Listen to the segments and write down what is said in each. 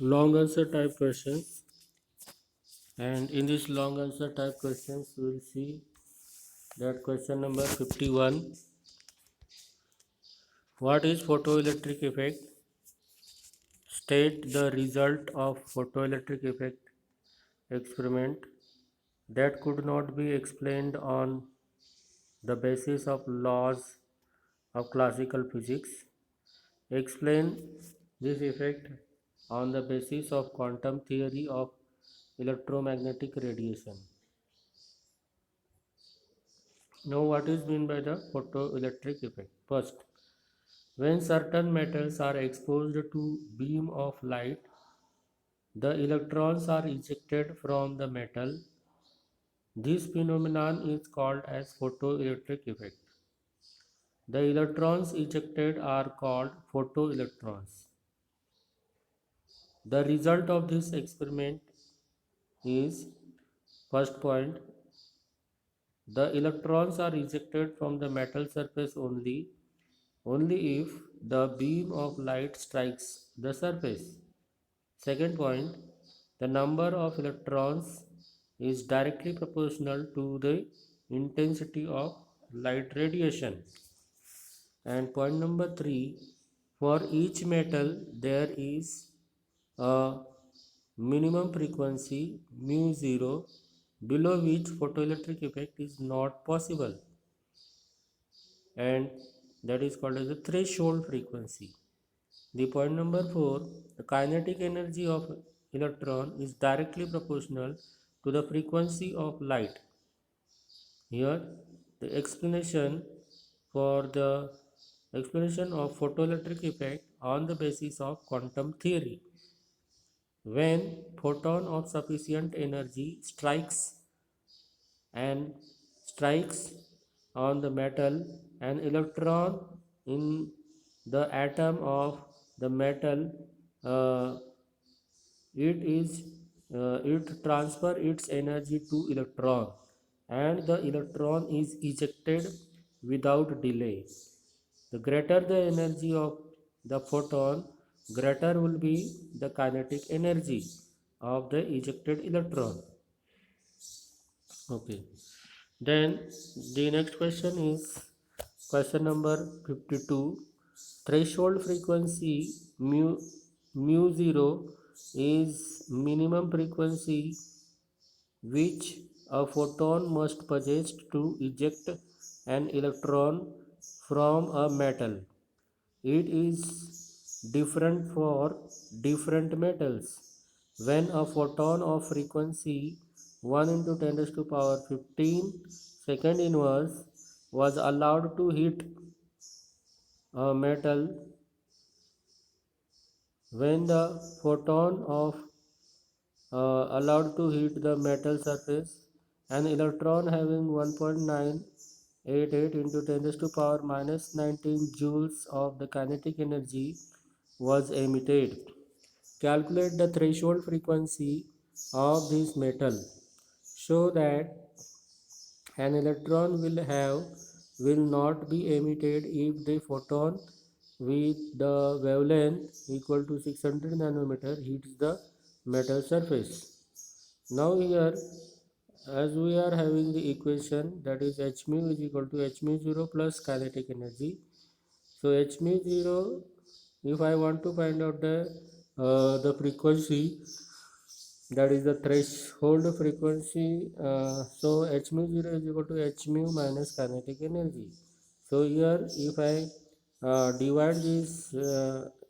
long answer type questions, and in this long answer type questions we will see that question number 51. What is photoelectric effect? State the result of photoelectric effect experiment that could not be explained on the basis of laws of classical physics. Explain this effect on the basis of quantum theory of electromagnetic radiation. Now, what is meant by the photoelectric effect? First, when certain metals are exposed to beam of light, the electrons are ejected from the metal. This phenomenon is called as photoelectric effect. The electrons ejected are called photoelectrons. The result of this experiment is, first point, the electrons are ejected from the metal surface only if the beam of light strikes the surface. Second point, the number of electrons is directly proportional to the intensity of light radiation. And point number 3, for each metal there is a minimum frequency mu 0 below which photoelectric effect is not possible, and that is called as the threshold frequency. The point number 4, the kinetic energy of electron is directly proportional to the frequency of light. Here the explanation of photoelectric effect on the basis of quantum theory. When photon of sufficient energy and strikes on the metal, an electron in the atom of the metal, uh, it transfer its energy to electron, and the electron is ejected without delay. The greater the energy of the photon, greater will be the kinetic energy of the ejected electron. Okay, then the next question is question number 52. Threshold frequency mu 0 is minimum frequency which a photon must possess to eject an electron from a metal. It is different for different metals. When a photon of frequency 1 into 10 raised to power 15 second inverse was allowed to hit a metal, when the photon of allowed to hit the metal surface, an electron having 1.988 into 10 raised to power minus 19 joules of the kinetic energy was emitted. Calculate the threshold frequency of this metal. Show that an electron will not be emitted if the photon with the wavelength equal to 600 nanometer hits the metal surface. Now here, as we are having the equation, that is h mu is equal to h mu 0 plus kinetic energy. So h mu 0, if I want to find out the frequency, that is the threshold frequency, so h mu 0 is equal to h mu minus kinetic energy. So here if I divide this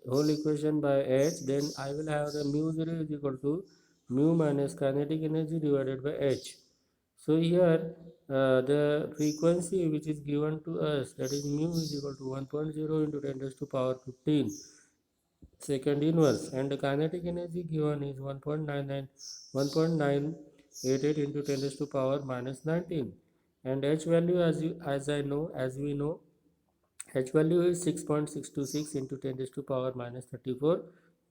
whole equation by h, then I will have the mu 0 is equal to mu minus kinetic energy divided by h. So here the frequency which is given to us, that is mu is equal to 1.0 into 10 raised to power 15 second inverse, and the kinetic energy given is 1.988 into 10 raised to power minus 19, and h value, as we know, h value is 6.626 into 10 raised to power minus 34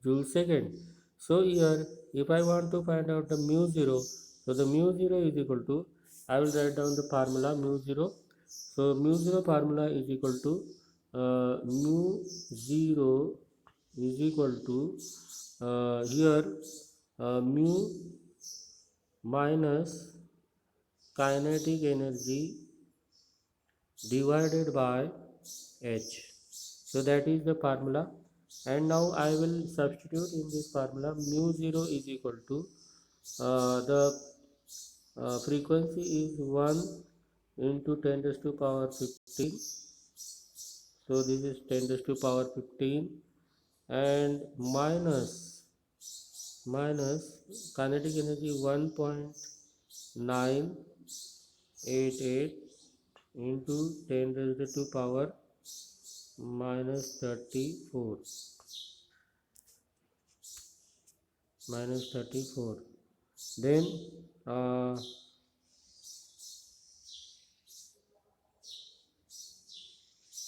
joule second. So here if I want to find out the mu 0, so the mu 0 is equal to, I will write down the formula mu 0. So mu 0 formula is equal to mu 0 is equal to here mu minus kinetic energy divided by h. So that is the formula, and now I will substitute in this formula. Mu 0 is equal to the frequency is 1 into 10 raised to power 15. So this is 10 raised to power 15, and minus kinetic energy 1.988 into 10 raised to power minus 34. Then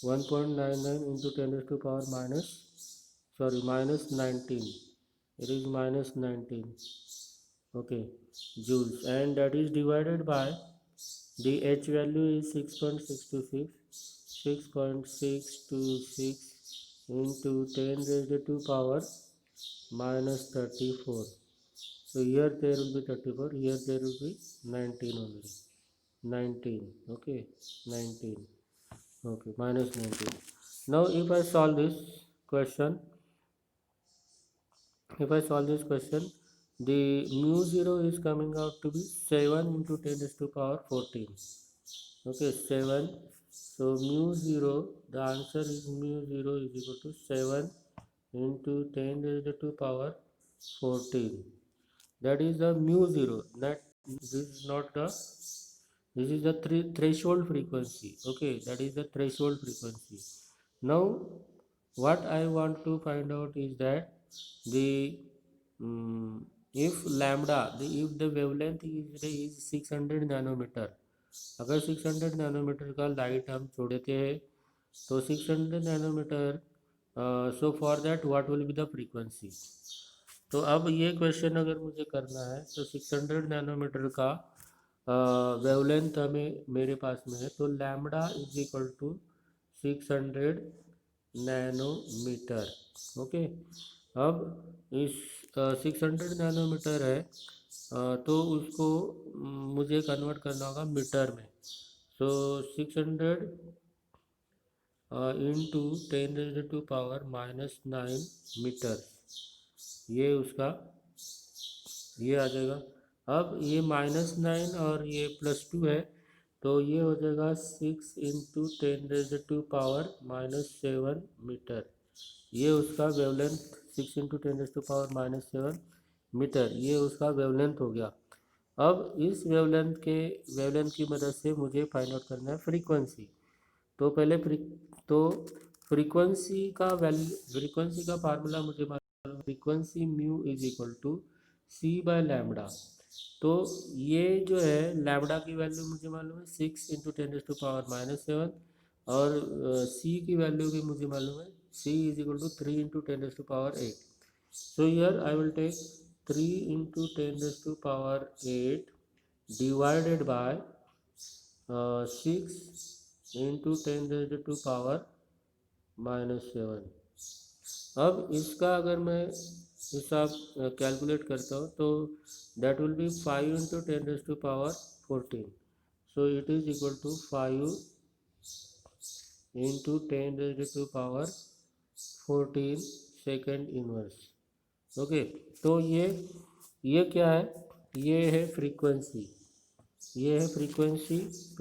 1.99 into 10 raised to power minus 19. It is minus 19. Okay, joules, and that is divided by the h value is 6.626 into 10 raised to power minus 34. So here there will be 34, here there will be 19 only. 19, okay, 19, okay, minus 19. Now if I solve this question, the mu 0 is coming out to be 7 into 10 raised to power 14. Okay, 7. So mu 0, the answer is mu 0 is equal to 7 into 10 raised to power 14. That is the mu 0. This is not the, this is the threshold frequency. Okay, that is the threshold frequency. Now what I want to find out is that the if lambda, if the wavelength is 600 nanometre, अगर 600 nanometre का light हम छोड़ देते हैं तो 600 nanometre, so for that what will be the frequency. तो अब ये क्वेश्चन अगर मुझे करना है तो 600 नैनोमीटर का वेवलेंथ हमें मेरे पास में है, तो lambda is equal to 600 nanometre. Okay, अब इस 600 नैनोमीटर है, तो उसको मुझे कन्वर्ट करना होगा मीटर में. So 600 into 10 raise to power minus 9 metre, ये उसका ये आ जाएगा. अब ये -9 और ये +2 है, तो ये हो जाएगा 6 into 10 raise to power -7 metre. ये उसका wavelength 6 into 10 raise to power -7 metre, ये उसका वेवलेंथ हो गया. अब इस वेवलेंथ की मदद से मुझे फाइंड आउट करना है फ्रीक्वेंसी. तो पहले फ्रीक्वेंसी का फार्मूला मुझे मालूम, frequency mu is equal to C by lambda. तो ये जो है लैम्बडा की वैल्यू मुझे मालूम है 6 इंटू 10 रेज़ टू पावर -7, और सी की वैल्यू भी मुझे मालूम है, C is equal to 3 into 10 raise to power 8. So here I will take 3 into 10 raise to power 8 divided by 6 into 10 raise to power -7. अब इसका अगर मैं हिसाब कैलकुलेट करता हूँ तो that will be 5 into 10 raise to power 14. So it is equal to 5 into 10 raise to power 14 second inverse. Okay, तो ये क्या है, ये है फ्रीक्वेंसी, ये है frequency is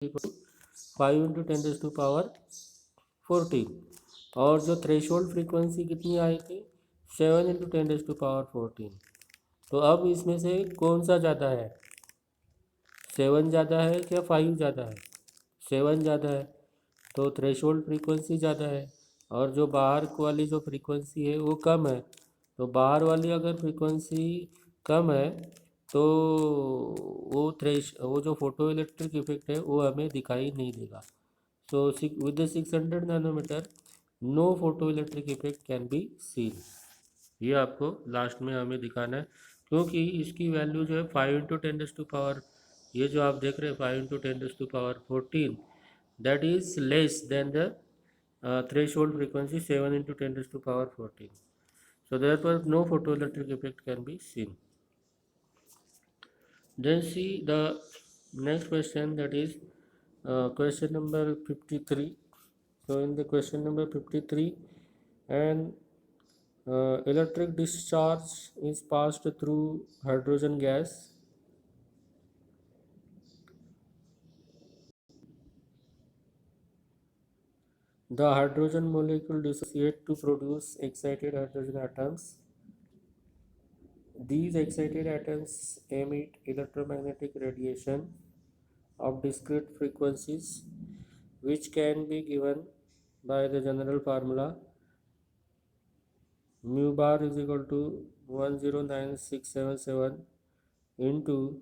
equal to 5 into 10 raise to power 14. और जो थ्रेशोल्ड फ्रीक्वेंसी कितनी आई थी, 7 इंटू 10 रेज़ टू पावर 14. तो अब इसमें से कौन सा ज़्यादा है, 7 ज़्यादा है क्या 5 ज़्यादा है? 7 ज़्यादा है, तो थ्रेशोल्ड फ्रीक्वेंसी ज़्यादा है. और जो बाहर वाली जो फ्रीक्वेंसी है वो कम है, तो बाहर वाली अगर फ्रीक्वेंसी कम है तो वो जो फोटो इलेक्ट्रिक इफेक्ट है वो हमें दिखाई नहीं देगा. So with the 600 nanometre no photoelectric effect can be seen. ये आपको लास्ट में हमें दिखाना है, क्योंकि इसकी वैल्यू जो है 5 इंटू 10 रेज़ टू पावर, ये जो आप देख रहे हैं 5 into 10 raise to power 14, that is less than the threshold frequency 7 into 10 raise to power 14. So therefore no photoelectric effect can be seen. Then see the next question, that is question number 53. So in the question number 53, an electric discharge is passed through hydrogen gas. The hydrogen molecule dissociate to produce excited hydrogen atoms. These excited atoms emit electromagnetic radiation of discrete frequencies, which can be given by the general formula mu bar is equal to 109677 into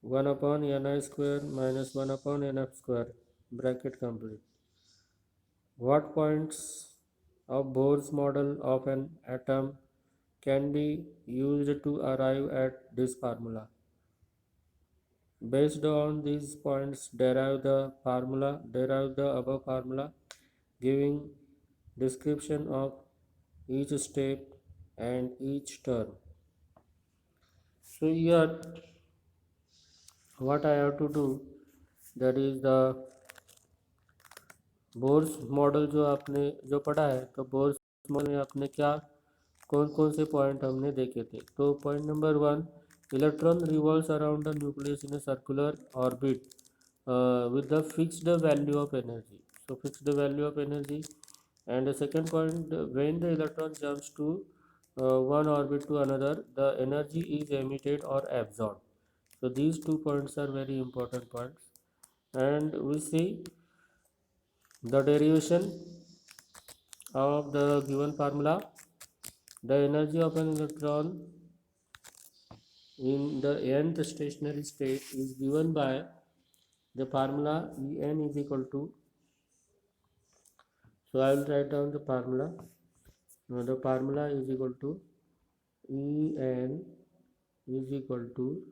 1 upon ni square minus 1 upon nf square, bracket complete. What points of Bohr's model of an atom can be used to arrive at this formula? Based on these points, derive the above formula, giving description of each step and each term. So here what I have to do, that is the Bohr's model जो आपने जो पढ़ा है, तो Bohr's model में आपने क्या कौन कौन से पॉइंट हमने देखे थे। तो point number 1, electron revolves around the nucleus in a circular orbit with the fixed value of energy. So fixed value of energy. And the second point, when the electron jumps to one orbit to another, the energy is emitted or absorbed. So these 2 points are very important points. And we see the derivation of the given formula. The energy of an electron in the nth stationary state is given by the formula En is equal to, so I will write down the formula. Now the formula is equal to En is equal to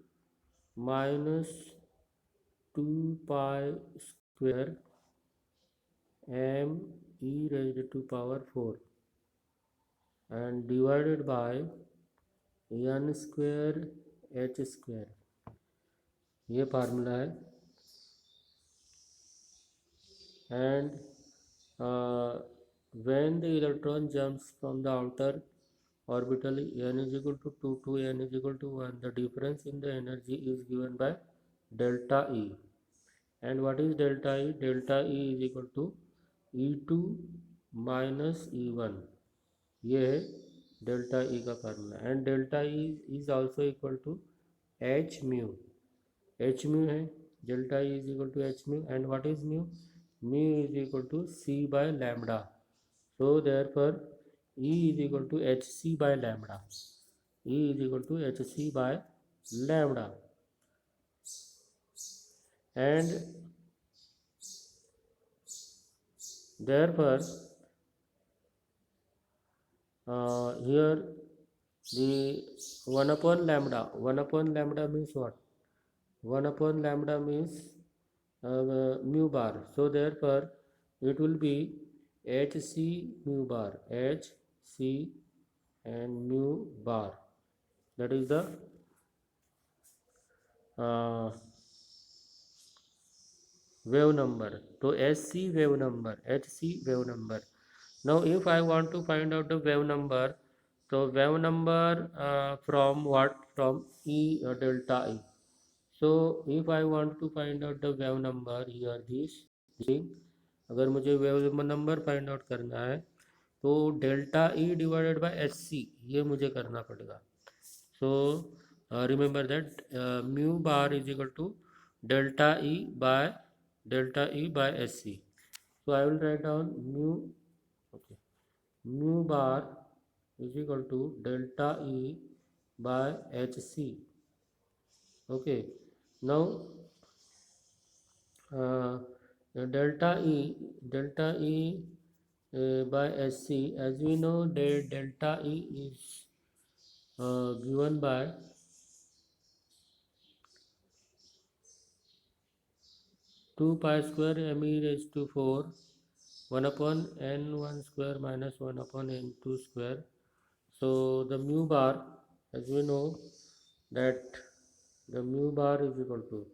minus 2 pi square m e raised to power 4 and divided by n square h square. ये formula है। And when the electron jumps from the outer orbital, n is equal to 2 to n is equal to 1, the difference in the energy is given by delta E. And what is delta E? Delta E is equal to E2 minus E1. ये है delta E का formula. And delta E is also equal to H mu. H mu है, delta E is equal to H mu. And what is mu? Mu is equal to C by lambda. So therefore E is equal to H C by lambda. E is equal to H C by lambda. And therefore here the 1 upon lambda means what? 1 upon lambda means mu bar. So therefore it will be hc mu bar, hc and mu bar, that is the wave number. So hc wave number, hc wave number. Now if I want to find out the wave number, so wave number from what? From E delta E. So if I want to find out the wave number, here this thing, अगर मुझे wave number find out करना है तो delta E divided by H C ये मुझे करना पड़ेगा। So remember that mu bar is equal to delta E by H C. So I will write down mu, okay, mu bar is equal to delta E by hc. Okay, now uh, delta E by hc, as we know that delta E is given by 2 pi square m e raised to 4 1 upon n1 square minus 1 upon n2 square. So the mu bar, as we know that the mu bar is equal to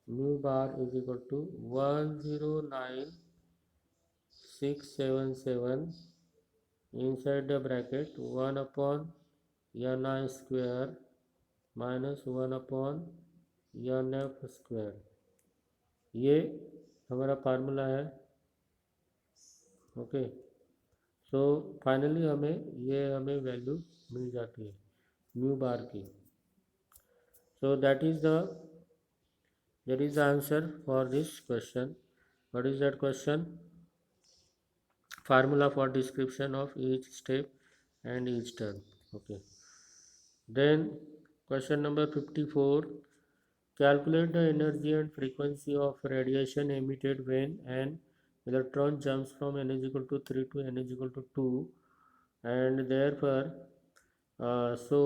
109677 inside the bracket 1 upon n I square minus 1 upon n f square. ये हमारा formula है. Okay. So finally हमें value मिल जाती है mu bar की. सो that is the answer for this question. What is that question? Formula for description of each step and each term. Okay. Then question number 54. Calculate the energy and frequency of radiation emitted when an electron jumps from n is equal to 3 to n is equal to 2, and therefore so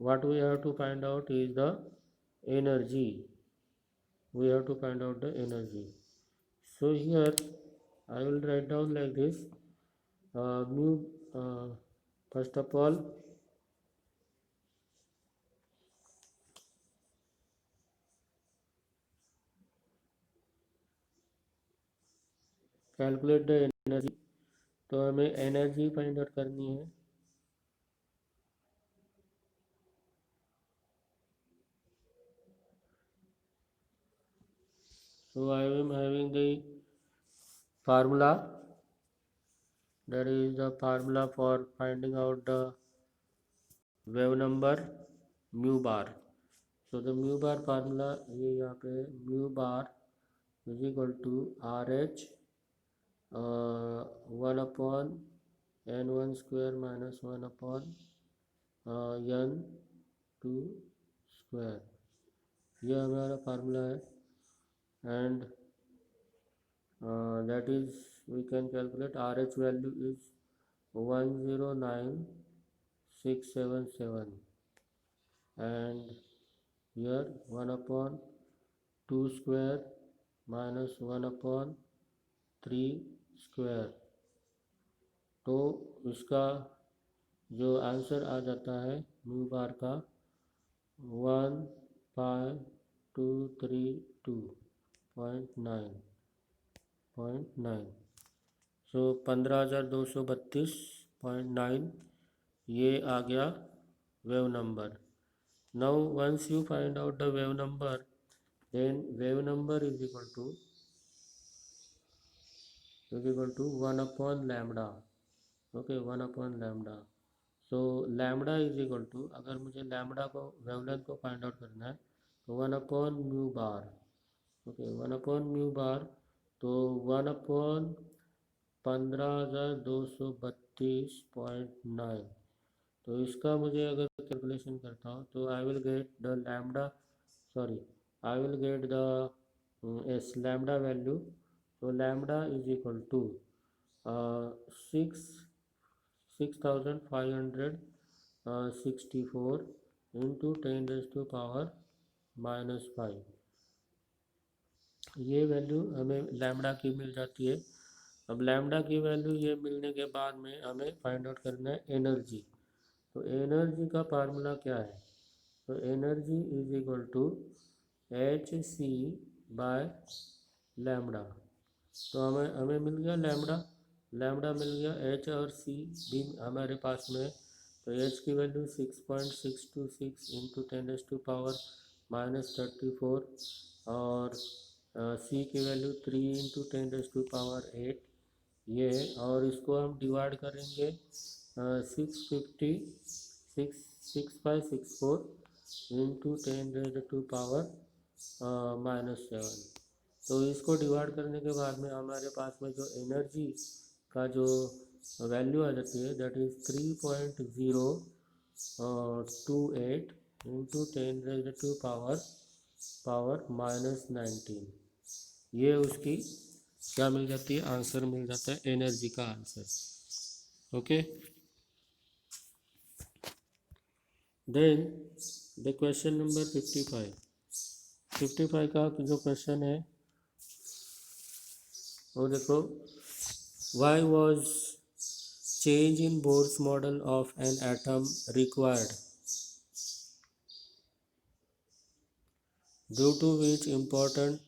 what we have to find out is the energy. We have to find out the energy. So here I will write down like this. Mu first of all, calculate the energy. तो हमें energy find out करनी है. So I am having the formula, that is the formula for finding out the wave number mu bar. So the mu bar formula ये यहाँ पे mu bar is equal to RH 1 upon n1 square minus 1 upon n2 square. ये हमारा formula है. And that is we can calculate RH value is 109677, and here 1 upon 2 square minus 1 upon 3 square. तो इसका जो answer आ जाता है mu bar का 15232.9. सो 15,232.9 ये आ गया wave number. Now once you find out the wave number, then wave number is equal to 1 upon lambda. Okay, 1 upon lambda. So lambda is equal to, अगर मुझे लैम्डा को वेवलेंथ को फाइंड आउट करना है तो 1 upon mu bar. Okay, 1 upon mu bar. तो 1 upon 15,232.9. तो इसका मुझे अगर कैलकुलेशन करता हूँ तो I will get the lambda, sorry I will get the S lambda value. तो lambda is equal to 6,564 into 10⁻⁻⁵. ये वैल्यू हमें लैम्डा की मिल जाती है. अब लैम्डा की वैल्यू ये मिलने के बाद में हमें फाइंड आउट करना है एनर्जी. तो एनर्जी का फार्मूला क्या है? तो energy is equal to HC by lambda. तो हमें मिल गया लैम्डा मिल गया. H और C भी हमारे पास में. तो H की वैल्यू 6.626 इंटू 10⁻⁻34 और C की वैल्यू 3 इंटू 10⁻8 ये है. और इसको हम डिवाइड करेंगे 6564 इंटू 10⁻⁻7. तो इसको डिवाइड करने के बाद में हमारे पास में जो एनर्जी का जो वैल्यू आ जाती है दैट इज़ 3.028 इंटू 10⁻⁻19. ये उसकी क्या मिल जाती है? आंसर मिल जाता है, एनर्जी का answer. Okay. Then the question number 55 का जो क्वेश्चन है वो देखो. Why was change in Bohr's model of an atom required, due to which important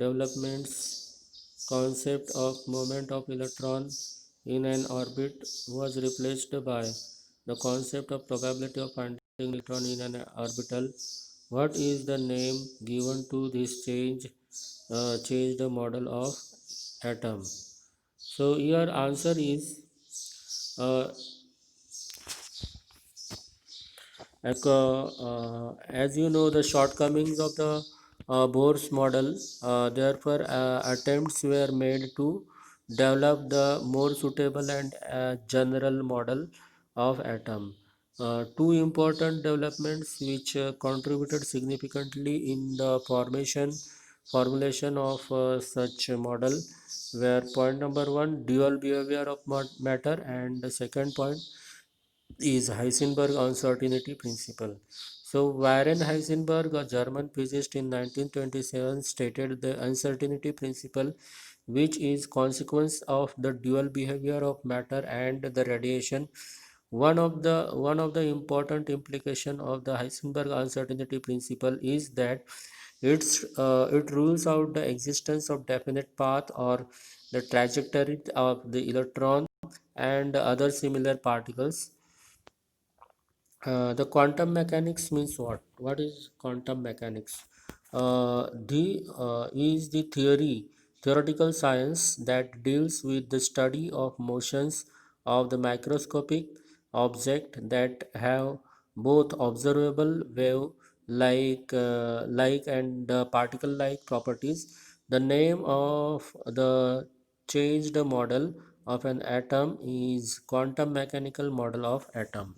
developments concept of moment of electron in an orbit was replaced by the concept of probability of finding electron in an orbital. What is the name given to this change the model of atom? So your answer is uh, as you know the shortcomings of the Bohr's model, therefore attempts were made to develop the more suitable and general model of atom. Two important developments which contributed significantly in the formulation of such a model were: point number one, dual behavior of matter, and the second point is Heisenberg uncertainty principle. So Warren Heisenberg, a German physicist in 1927, stated the uncertainty principle, which is consequence of the dual behavior of matter and the radiation. One of the important implication of the Heisenberg uncertainty principle is that it rules out the existence of definite path or the trajectory of the electron and other similar particles. The quantum mechanics means what? What is quantum mechanics? The is the theoretical science that deals with the study of motions of the microscopic object that have both observable wave like and particle like properties. The name of the changed model of an atom is quantum mechanical model of atom.